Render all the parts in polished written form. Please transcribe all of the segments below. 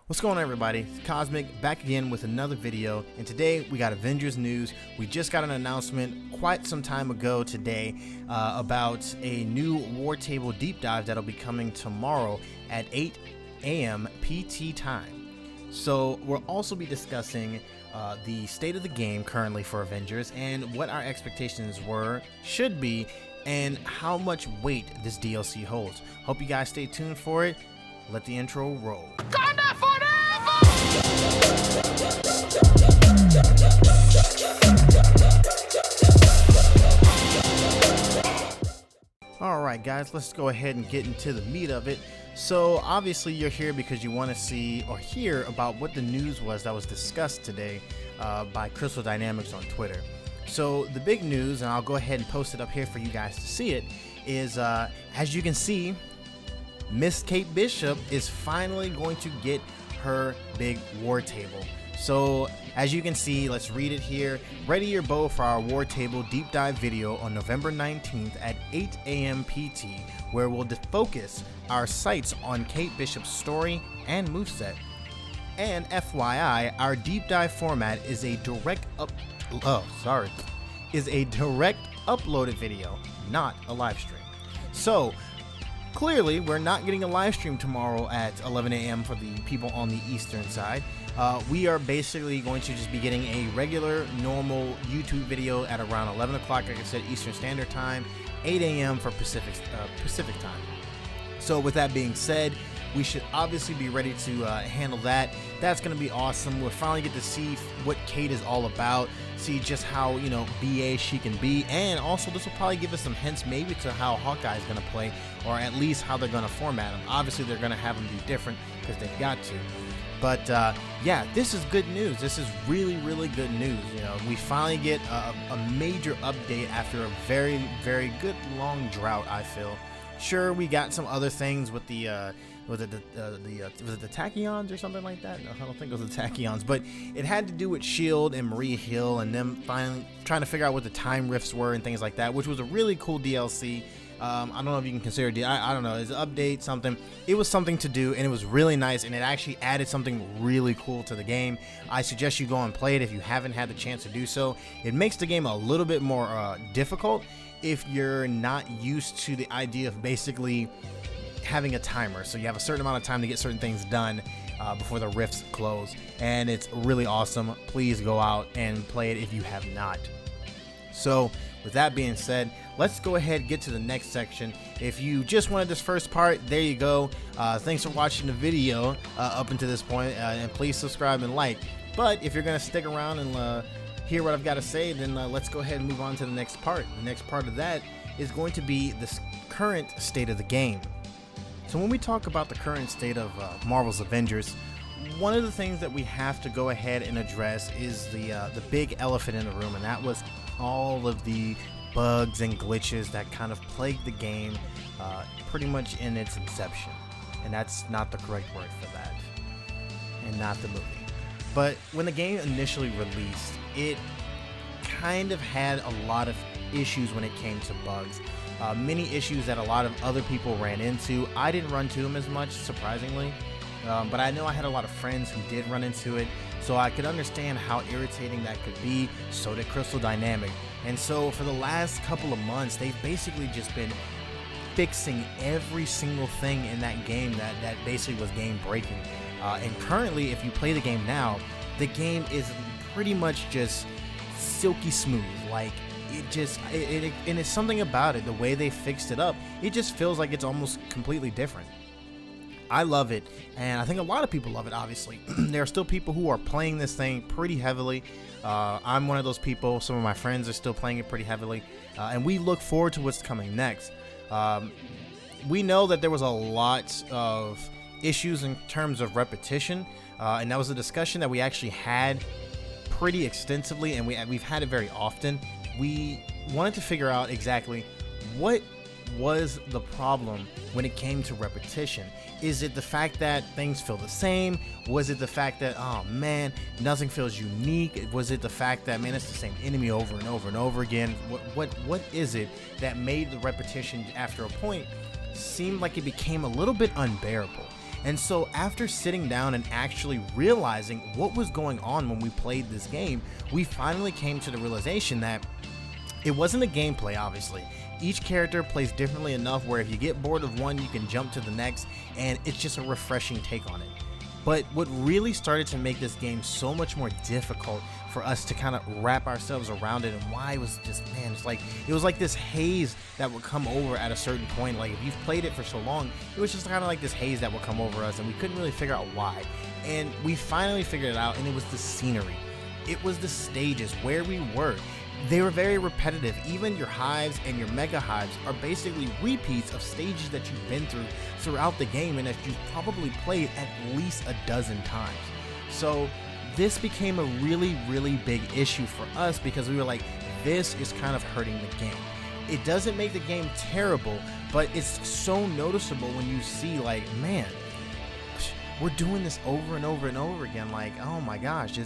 What's going on, everybody? It's Cosmic back again with another video, and today we got Avengers news. We just got an announcement quite some time ago today about a new War Table deep dive that'll be coming tomorrow at 8 a.m. PT time. So we'll also be discussing the state of the game currently for Avengers and what our expectations should be, and how much weight this DLC holds. Hope you guys stay tuned for it. Let the intro roll. Alright guys, let's go ahead and get into the meat of it. So obviously you're here because you want to see or hear about what the news was that was discussed today by Crystal Dynamics on Twitter. So the big news, and I'll go ahead and post it up here for you guys to see it, is as you can see, Miss Kate Bishop is finally going to get her big war table. So as you can see, let's read it here. Ready your bow for our war table deep dive video on November 19th at 8 a.m. PT, where we'll focus our sights on Kate Bishop's story and moveset. And FYI, our deep dive format is a direct uploaded video, not a live stream. So clearly, we're not getting a live stream tomorrow at 11 a.m. for the people on the Eastern side. We are basically going to just be getting a regular, normal YouTube video at around 11 o'clock, like I said, Eastern Standard Time, 8 a.m. for Pacific Time. So with that being said, we should obviously be ready to handle that. That's going to be awesome. We'll finally get to see what Kate is all about, see just how, BA she can be, and also this will probably give us some hints maybe to how Hawkeye is going to play, or at least how they're going to format him. Obviously, they're going to have him be different because they've got to. But yeah, this is good news. This is really, really good news. We finally get a major update after a very, very good long drought, I feel. Sure, we got some other things with the was it the Tachyons or something like that? No, I don't think it was the Tachyons, but it had to do with S.H.I.E.L.D. and Maria Hill and them finally trying to figure out what the time rifts were and things like that, which was a really cool DLC. I don't know if you can consider it. I don't know. It's an update, something. It was something to do, and it was really nice, and it actually added something really cool to the game. I suggest you go and play it if you haven't had the chance to do so. It makes the game a little bit more difficult if you're not used to the idea of basically having a timer. So you have a certain amount of time to get certain things done before the rifts close, and it's really awesome. Please go out and play it if you have not. So with that being said, let's go ahead and get to the next section. If you just wanted this first part, there you go. Thanks for watching the video up until this point, and please subscribe and like. But if you're going to stick around and hear what I've got to say, then let's go ahead and move on to the next part. The next part of that is going to be the current state of the game. So when we talk about the current state of Marvel's Avengers, one of the things that we have to go ahead and address is the big elephant in the room, and that was all of the bugs and glitches that kind of plagued the game pretty much in its inception. And that's not the correct word for that, and not the movie. But when the game initially released, it kind of had a lot of issues when it came to bugs. Many issues that a lot of other people ran into. I didn't run to them as much, surprisingly, but I know I had a lot of friends who did run into it, so I could understand how irritating that could be. So did Crystal Dynamics. And so for the last couple of months, they've basically just been fixing every single thing in that game that basically was game breaking. And currently, if you play the game now, the game is pretty much just silky smooth. Like, and it's something about it, the way they fixed it up, it just feels like it's almost completely different. I love it, and I think a lot of people love it, obviously. There are still people who are playing this thing pretty heavily. I'm one of those people. Some of my friends are still playing it pretty heavily, and we look forward to what's coming next. We know that there was a lot of issues in terms of repetition, and that was a discussion that we actually had pretty extensively, and we've had it very often. We wanted to figure out exactly what was the problem when it came to repetition. Is it the fact that things feel the same? Was it the fact that, oh man, nothing feels unique? Was it the fact that, man, it's the same enemy over and over and over again? What is it that made the repetition after a point seem like it became a little bit unbearable? And so after sitting down and actually realizing what was going on when we played this game, we finally came to the realization that it wasn't the gameplay, obviously. Each character plays differently enough where if you get bored of one, you can jump to the next, and it's just a refreshing take on it. But what really started to make this game so much more difficult for us to kind of wrap ourselves around it, and why it was just, man, it was like this haze that would come over at a certain point. Like if you've played it for so long, it was just kind of like this haze that would come over us, and we couldn't really figure out why. And we finally figured it out, and it was the scenery. It was the stages, where we were. They were very repetitive. Even your hives and your mega hives are basically repeats of stages that you've been through throughout the game and that you've probably played at least a dozen times. So this became a really, really big issue for us because we were like, this is kind of hurting the game. It doesn't make the game terrible, but it's so noticeable when you see like, man, we're doing this over and over and over again. Like, oh my gosh,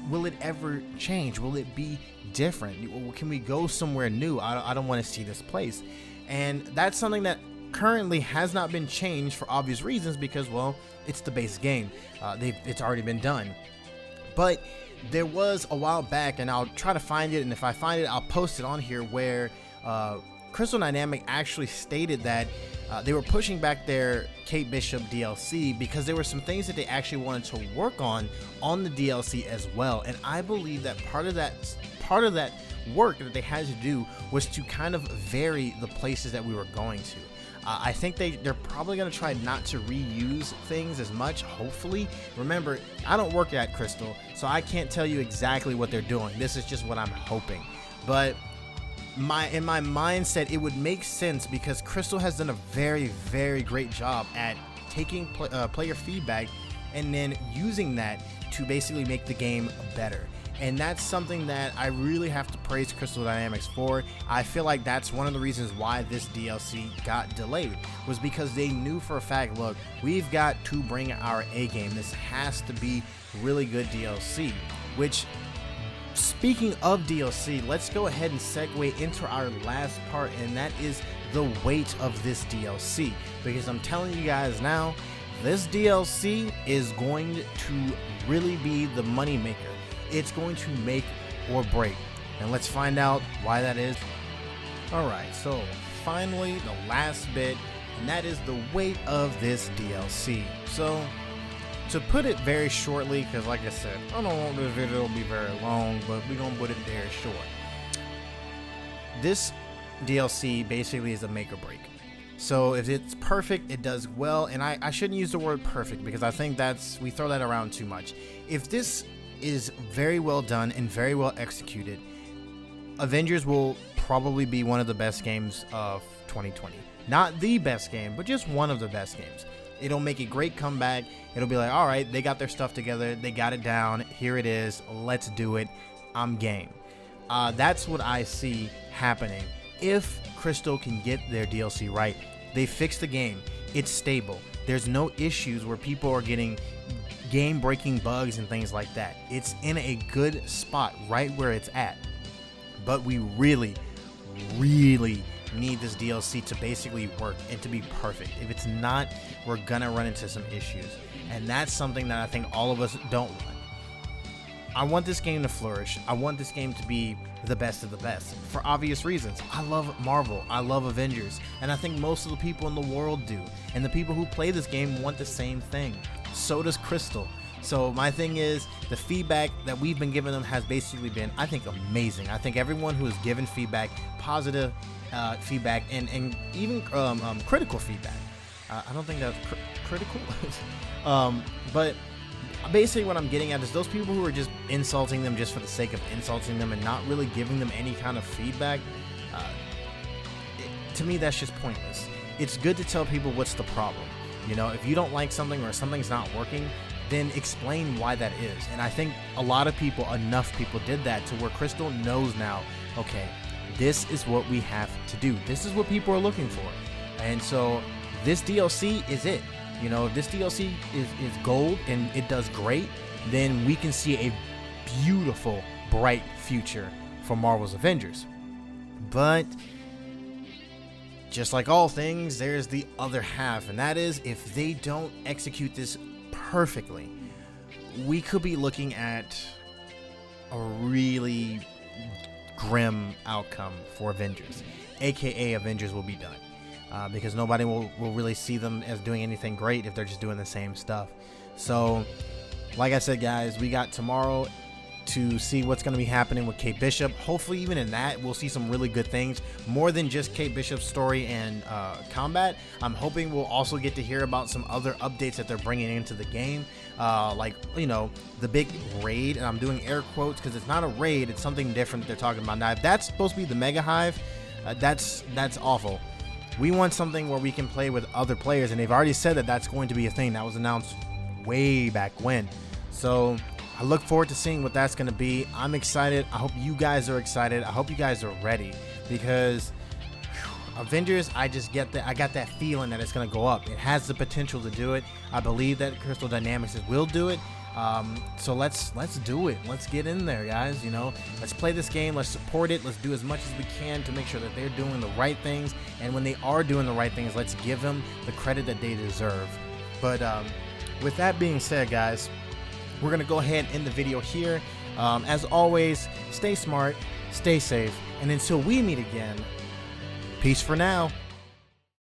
will it ever change? Will it be different? Can we go somewhere new? I don't want to see this place. And that's something that currently has not been changed for obvious reasons because, well, it's the base game. It's already been done. But there was a while back, and I'll try to find it, and if I find it, I'll post it on here, where Crystal Dynamics actually stated that they were pushing back their Kate Bishop DLC because there were some things that they actually wanted to work on the DLC as well. And I believe that part of that work that they had to do was to kind of vary the places that we were going to. I think they're probably going to try not to reuse things as much, hopefully. Remember, I don't work at Crystal, so I can't tell you exactly what they're doing. This is just what I'm hoping. But in my mindset, it would make sense because Crystal has done a very, very great job at taking player feedback and then using that to basically make the game better. And that's something that I really have to praise Crystal Dynamics for. I feel like that's one of the reasons why this DLC got delayed, was because they knew for a fact, look, we've got to bring our A game. This has to be really good DLC. Which, speaking of DLC, let's go ahead and segue into our last part, and that is the weight of this DLC. Because I'm telling you guys now, this DLC is going to really be the money maker. It's going to make or break, and let's find out why that is. Alright, so finally the last bit, and that is the weight of this DLC. So to put it very shortly, because like I said, I don't want this video to be very long, but we're gonna put it very short. This DLC basically is a make or break. So if it's perfect, it does well, and I shouldn't use the word perfect because I think we throw that around too much. If this is very well done and very well executed, Avengers will probably be one of the best games of 2020. Not the best game, but just one of the best games. It'll make a great comeback. It'll be like, all right, they got their stuff together, they got it down, here it is, let's do it, I'm game. That's what I see happening if Crystal can get their DLC right. They fix the game, it's stable, there's no issues where people are getting game-breaking bugs and things like that. It's in a good spot right where it's at. But we really, really need this DLC to basically work and to be perfect. If it's not, we're gonna run into some issues, and that's something that I think all of us don't want. I want this game to flourish. I want this game to be the best of the best for obvious reasons. I love Marvel, I love Avengers, and I think most of the people in the world do, and the people who play this game want the same thing. So does Crystal. So my thing is, the feedback that we've been giving them has basically been, I think, amazing. I think everyone who has given feedback, positive feedback, and even critical feedback. I don't think that's critical, but basically what I'm getting at is those people who are just insulting them just for the sake of insulting them and not really giving them any kind of feedback, to me that's just pointless. It's good to tell people what's the problem. You know, if you don't like something or something's not working, then explain why that is. And I think enough people did that to where Crystal knows now, okay, this is what we have to do. This is what people are looking for. And so this DLC is it. You know, if this DLC is gold and it does great, then we can see a beautiful, bright future for Marvel's Avengers. But just like all things, there's the other half, and that is if they don't execute this perfectly, we could be looking at a really grim outcome for Avengers, aka Avengers will be done, because nobody will really see them as doing anything great if they're just doing the same stuff. So like I said, guys, we got tomorrow to see what's going to be happening with Kate Bishop. Hopefully even in that we'll see some really good things, more than just Kate Bishop's story and combat. I'm hoping we'll also get to hear about some other updates that they're bringing into the game, like, you know, the big raid, and I'm doing air quotes because it's not a raid, it's something different that they're talking about. Now if that's supposed to be the Mega Hive, that's awful. We want something where we can play with other players, and they've already said that that's going to be a thing. That was announced way back when. So I look forward to seeing what that's going to be. I'm excited. I hope you guys are excited. I hope you guys are ready, because Avengers, I got that feeling that it's going to go up. It has the potential to do it. I believe that Crystal Dynamics will do it. So let's do it. Let's get in there, guys. You know, let's play this game. Let's support it. Let's do as much as we can to make sure that they're doing the right things. And when they are doing the right things, let's give them the credit that they deserve. But with that being said, guys, we're going to go ahead and end the video here. As always, stay smart, stay safe, and until we meet again, peace for now.